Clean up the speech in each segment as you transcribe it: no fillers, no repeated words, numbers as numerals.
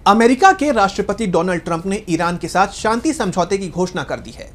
America के राष्ट्रपति Donald Trump ने ईरान के साथ शांति समझौते की घोषणा कर दी है,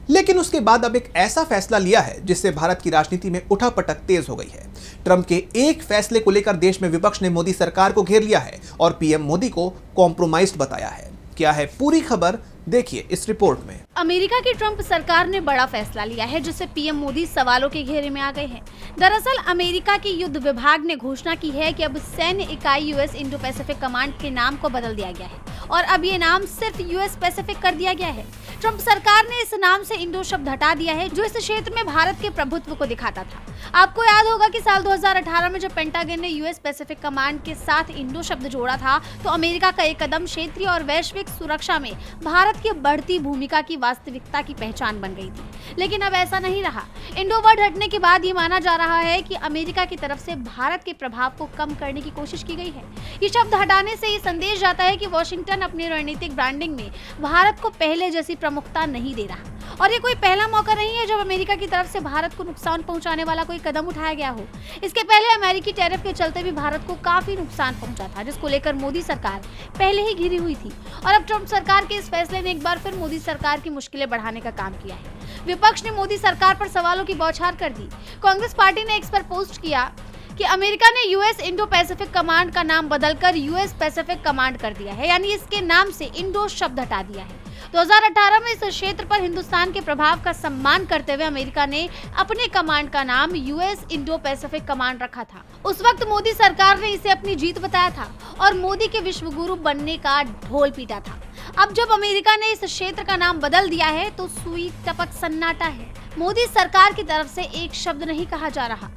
लेकिन उसके बाद अब एक ऐसा फैसला लिया है जिससे भारत की राजनीति में उठापटक तेज हो गई है। ट्रंप के एक फैसले को लेकर देश में विपक्ष ने मोदी सरकार को घेर लिया है और पीएम मोदी को कॉम्प्रोमाइज्ड बताया है। क्या है पूरी खबर, देखिए इस रिपोर्ट में। अमेरिका की ट्रंप सरकार ने बड़ा फैसला लिया है जिससे पीएम मोदी सवालों के घेरे में आ गए हैं। दरअसल अमेरिका के युद्ध विभाग ने घोषणा की है कि अब सैन्य इकाई यूएस इंडो पैसिफिक कमांड के नाम को बदल दिया गया है और अब ये नाम सिर्फ यूएस पैसिफिक कर दिया गया है। ट्रंप सरकार ने इस नाम से इंडो शब्द हटा दिया है जो इस क्षेत्र में भारत के प्रभुत्व को दिखाता था। आपको याद होगा कि साल 2018 में जब पेंटागन ने यूएस पैसिफिक कमांड के साथ इंडो शब्द जोड़ा था तो अमेरिका का एक कदम क्षेत्रीय और वैश्विक सुरक्षा में भारत की बढ़ती भूमिका की वास्तविकता की पहचान बन गई थी। लेकिन अब ऐसा नहीं रहा। इंडो वर्ड हटने के बाद ये माना जा रहा है कि अमेरिका की तरफ से भारत के प्रभाव को कम करने की कोशिश की गई है। ये शब्द हटाने से ये संदेश जाता है कि वॉशिंगटन अपनी रणनीतिक ब्रांडिंग में भारत को पहले जैसी प्रमुखता नहीं दे रहा और ये कोई पहला मौका नहीं है जब अमेरिका की तरफ से भारत को नुकसान पहुंचाने वाला कोई कदम उठाया गया हो। इसके पहले अमेरिकी टैरिफ के चलते भी भारत को काफी नुकसान पहुंचा था, जिसको लेकर मोदी सरकार पहले ही घिरी हुई थी और अब ट्रंप सरकार के इस फैसले ने एक बार फिर मोदी सरकार की मुश्किलें बढ़ाने का काम किया है। विपक्ष ने मोदी सरकार पर सवालों की बौछार कर दी। कांग्रेस पार्टी ने एक्स पर पोस्ट किया कि अमेरिका ने यूएस इंडो पैसिफिक कमांड का नाम बदलकर यूएस पैसिफिक कमांड कर दिया है, यानी इसके नाम से इंडो शब्द हटा दिया है। 2018 में इस क्षेत्र पर हिंदुस्तान के प्रभाव का सम्मान करते हुए अमेरिका ने अपने कमांड का नाम यूएस इंडो पैसिफिक कमांड रखा था। उस वक्त मोदी सरकार ने इसे अपनी जीत बताया था और मोदी के विश्वगुरु बनने का ढोल पीटा था। अब जब अमेरिका ने इस क्षेत्र का नाम बदल दिया है तो सुई टपक सन्नाटा है। मोदी सरकार की तरफ से एक शब्द नहीं कहा जा रहा।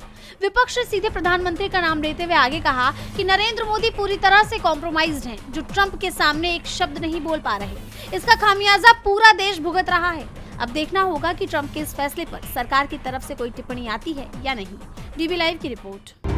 विपक्ष ने सीधे प्रधानमंत्री का नाम लेते हुए आगे कहा कि नरेंद्र मोदी पूरी तरह से कॉम्प्रोमाइज्ड हैं, जो ट्रंप के सामने एक शब्द नहीं बोल पा रहे। इसका खामियाजा पूरा देश भुगत रहा है। अब देखना होगा कि ट्रंप के इस फैसले पर सरकार की तरफ से कोई टिप्पणी आती है या नहीं। डीबी लाइव की रिपोर्ट।